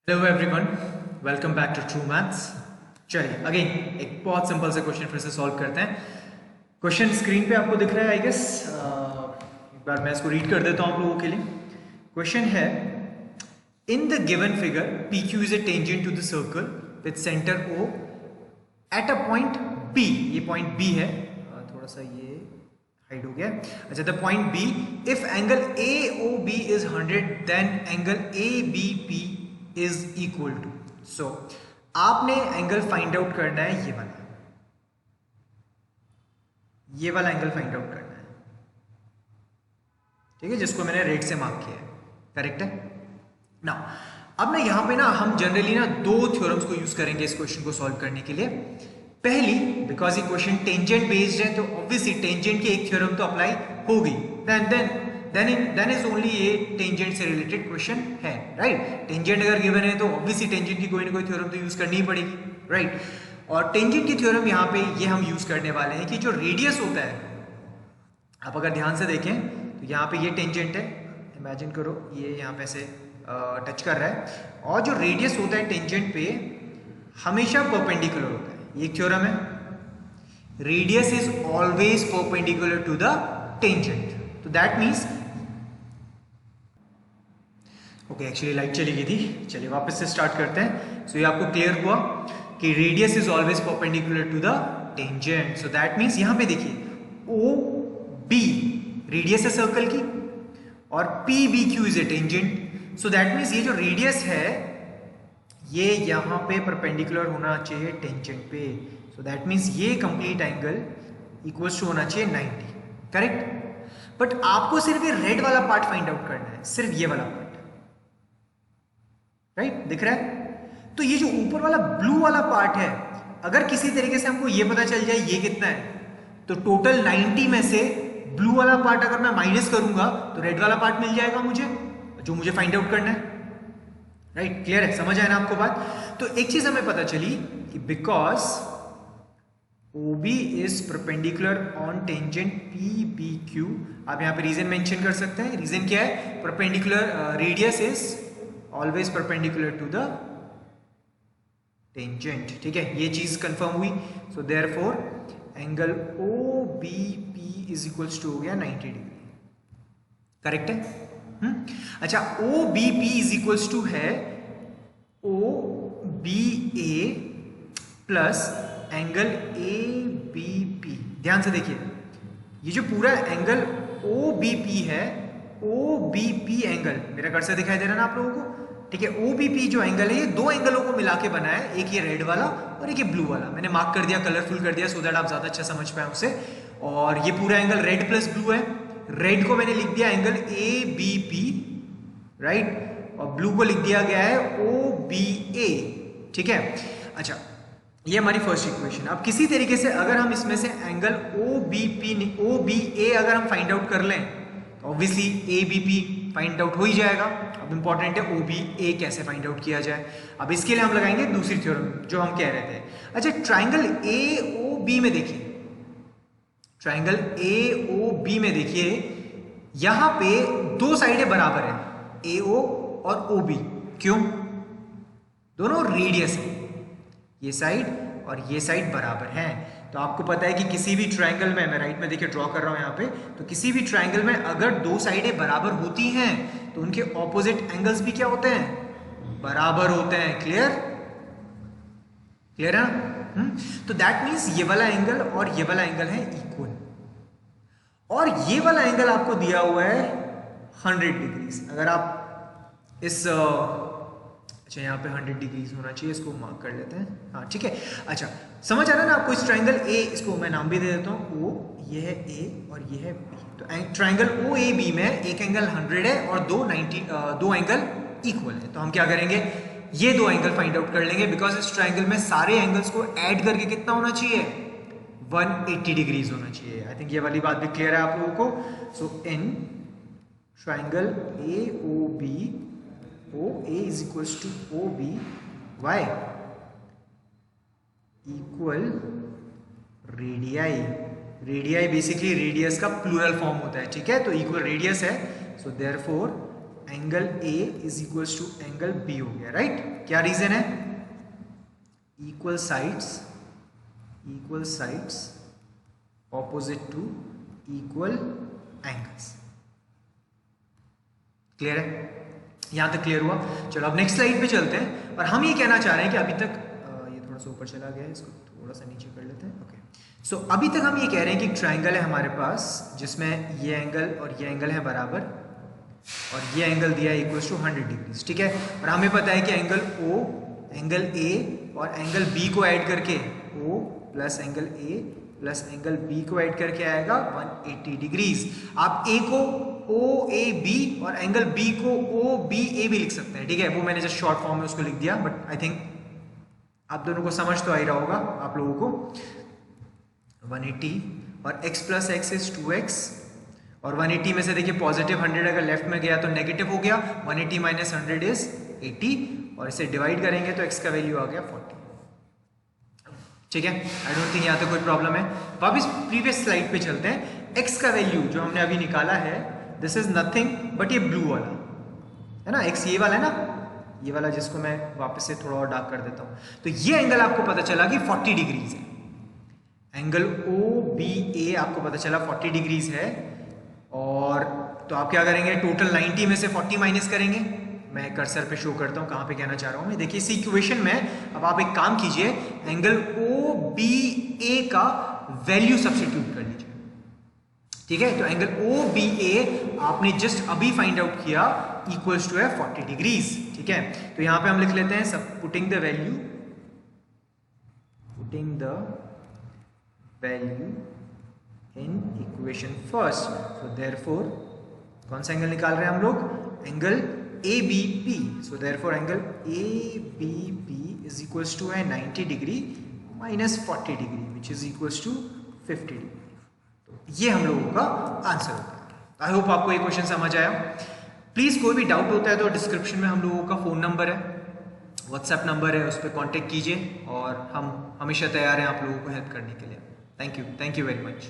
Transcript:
Hello everyone, welcome back to true maths. चलिए again एक बहुत सिंपल से क्वेश्चन फिर से सॉल्व करते हैं। क्वेश्चन स्क्रीन पे आपको दिख रहा है आई गेस। एक बार मैं इसको रीड कर देता हूँ आप लोगों के लिए। क्वेश्चन है, in the given figure P Q is a tangent to the circle with centre O at a point B. ये पॉइंट बी है, थोड़ा सा ये हाइड हो गया। अच्छा, the point B, if angle A O B is 100 then angle A B P is equal to. So आपने angle find out करना है, ये वाला एंगल फाइंड आउट करना है, ठीक है, जिसको मैंने रेड से मार्क किया है। करेक्ट है ना। अब ना यहां पे ना हम जनरली ना दो थ्योरम्स को यूज करेंगे इस क्वेश्चन को सॉल्व करने के लिए। पहली, बिकॉज ये क्वेश्चन टेंजेंट बेस्ड है तो ऑब्वियसली टेंजेंट की एक थ्योरम तो अप्लाई होगी। देन इज ओनली ये टेंजेंट से रिलेटेड क्वेश्चन है, राइट। टेंजेंट अगर गिवन है तो ऑब्वियसली टेंजेंट की कोई ना कोई थ्योरम तो यूज करनी ही पड़ेगी, राइट। और टेंजेंट की थ्योरम यहाँ पे ये हम यूज करने वाले हैं कि जो रेडियस होता है, आप अगर ध्यान से देखें तो यहाँ पे ये टेंजेंट है, इमेजिन करो ये यहाँ पे से टच कर रहा है, और जो रेडियस होता है टेंजेंट पे हमेशा परपेंडिकुलर होता है। ये थ्योरम है, radius is always perpendicular to the tangent. तो that means okay, actually light चली गई थी, चलिए वापस से स्टार्ट करते हैं। सो ये आपको क्लियर हुआ कि radius is always perpendicular to the tangent. So that means यहां पे देखिए ओ बी रेडियस है सर्कल की और P B Q is a tangent. So that means ये जो रेडियस है ये यहां पे परपेंडिकुलर होना चाहिए टेंजेंट पे। सो दैट मीन्स ये कंप्लीट एंगल इक्वल्स टू होना चाहिए 90। करेक्ट। बट आपको सिर्फ ये रेड वाला पार्ट फाइंड आउट करना है, सिर्फ ये वाला पार्ट, राइट, दिख रहा है। तो ये जो ऊपर वाला ब्लू वाला पार्ट है, अगर किसी तरीके से हमको ये पता चल जाए ये कितना है, तो टोटल 90 में से ब्लू वाला पार्ट अगर मैं माइनस करूंगा तो रेड वाला पार्ट मिल जाएगा मुझे, जो मुझे फाइंड आउट करना है, राइट। क्लियर है, समझ आया ना आपको बात। तो एक चीज हमें पता चली कि because OB is perpendicular on tangent PBQ। आप यहां पे रीजन मेंशन कर सकते हैं। रीजन क्या है? Perpendicular radius is always perpendicular to the tangent, ठीक है, ये चीज कंफर्म हुई। So therefore angle OBP is equals to हो गया 90 डिग्री। करेक्ट है। अच्छा, OBP इज इक्वल्स टू है OBA प्लस एंगल ABP। ध्यान से देखिए, ये जो पूरा एंगल OBP है, OBP एंगल मेरा कर्सर दिखाई दे रहा है ना आप लोगों को, ठीक है। OBP जो एंगल है ये दो एंगलों को मिला के बना है, एक ये रेड वाला और एक ये ब्लू वाला। मैंने मार्क कर दिया, कलरफुल कर दिया, सो दैट आप ज्यादा अच्छा समझ पाए उसे। और ये पूरा एंगल रेड प्लस ब्लू है। रेड को मैंने लिख दिया एंगल ABP, राइट, और ब्लू को लिख दिया गया है OBA, ठीक है। अच्छा, ये हमारी फर्स्ट इक्वेशन। अब किसी तरीके से अगर हम इसमें से एंगल OBA अगर हम फाइंड आउट कर लें तो ऑब्वियसली ABP फाइंड आउट हो ही जाएगा। अब इंपॉर्टेंट है OBA कैसे फाइंड आउट किया जाए। अब इसके लिए हम लगाएंगे दूसरी थ्योरम जो हम कह रहे थे। अच्छा, ट्राइंगल AOB में देखिए, ट्राइंगल AOB में देखिए, यहां पे दो साइडें बराबर है, AO और OB। क्यों? दोनों रेडियस है, ये साइड और ये साइड बराबर हैं। तो आपको पता है कि किसी भी ट्रायंगल में, मैं राइट में देखिए ड्रॉ कर रहा हूं यहां पे, तो किसी भी ट्रायंगल में अगर दो साइडें बराबर होती हैं तो उनके ऑपोजिट एंगल्स भी क्या होते हैं? बराबर होते हैं। क्लियर? क्लियर है? तो दैट मीन्स ये वाला एंगल और ये वाला एंगल है इक्वल, और ये वाला एंगल आपको दिया हुआ है 100 डिग्रीज। अगर आप इस अच्छा, यहाँ पे 100 डिग्रीज होना चाहिए, इसको मार्क कर लेते हैं, हाँ ठीक है। अच्छा, समझ आ रहा है ना आपको? इस ट्रायंगल A, इसको मैं नाम भी दे देता हूँ O, ये है A और ये है B। तो ट्रायंगल OAB में एक एंगल 100 है और दो एंगल इक्वल है। तो हम क्या करेंगे, ये दो एंगल फाइंड आउट कर लेंगे, बिकॉज इस ट्रायंगल में सारे एंगल्स को ऐड करके कितना होना चाहिए? 180 डिग्रीज होना चाहिए। आई थिंक ये वाली बात भी क्लियर है आप लोगों को। So in triangle AOB, OA is equals to OB, why? Equal radii। Radii basically radius का प्लूरल फॉर्म होता है, ठीक है। तो इक्वल रेडियस है, so therefore angle A is equals to angle B हो गया, राइट? क्या रीजन है? Equal sides opposite to equal angles. Clear है? यहां तक क्लियर हुआ? चलो अब नेक्स्ट स्लाइड पे चलते हैं। और हम ये कहना चाह रहे हैं कि अभी तक ये थोड़ा सा ऊपर चला गया है, इसको थोड़ा सा नीचे कर लेते हैं। ओके, सो अभी तक हम ये कह रहे हैं कि ट्राइंगल है हमारे पास जिसमें ये एंगल और ये एंगल है बराबर, और ये एंगल दिया है इक्वल्स टू 100 डिग्रीज, ठीक है? और हमें पता है कि एंगल ओ, एंगल ए और एंगल बी को ऐड करके O plus angle A plus angle B को ऐड करके आएगा 180 डिग्रीज। आप ए को ओ ए बी और एंगल बी को ओ बी ए भी लिख सकते हैं, ठीक है? वो मैंने जस्ट शॉर्ट फॉर्म में उसको लिख दिया, बट आई थिंक आप दोनों को समझ तो आ ही रहा होगा आप लोगों को। 180 और x plus x is 2x, और 180 में से देखिए पॉजिटिव 100 अगर लेफ्ट में गया तो नेगेटिव हो गया, 180 माइनस 100 इज 80, और इसे डिवाइड करेंगे तो x का वैल्यू आ गया 40, ठीक है? आई डोंट थिंक यहाँ तक कोई प्रॉब्लम है। वापस प्रीवियस स्लाइड पे चलते हैं। x का वैल्यू जो हमने अभी निकाला है, दिस इज नथिंग बट ये ब्लू वाला है ना, x ये वाला है ना, ये वाला जिसको मैं वापस से थोड़ा और डार्क कर देता हूँ। तो ये एंगल आपको पता चला कि 40 डिग्रीज है, एंगल ओ बी ए आपको पता चला 40 डिग्रीज है। और तो आप क्या करेंगे, टोटल 90 में से 40 माइनस करेंगे। मैं कर्सर पे शो करता हूं कहां पे कहना चाह रहा हूं मैं। देखिए इस इक्वेशन में अब आप एक काम कीजिए, एंगल ओ बी ए का वैल्यू सब्स्टिट्यूट कर लीजिए, ठीक है? तो एंगल ओ बी ए आपने जस्ट अभी फाइंड आउट किया इक्वल्स टू है 40 डिग्रीज, ठीक है? तो यहां पे हम लिख लेते हैं सब, putting the value in equation first. So therefore कौन सा एंगल निकाल रहे हैं हम लोग? Angle ABP. So therefore angle ABP is equals to a 90 degree minus 40 degree which is equals to 50 degree. तो ये हम लोगों का आंसर होता है। आई होप आपको ये क्वेश्चन समझ आया। प्लीज कोई भी डाउट होता है तो डिस्क्रिप्शन में हम लोगों का फोन नंबर है, व्हाट्सएप नंबर है, उस पर कॉन्टेक्ट कीजिए और हम हमेशा तैयार हैं आप लोगों को हेल्प करने के लिए। Thank you very much.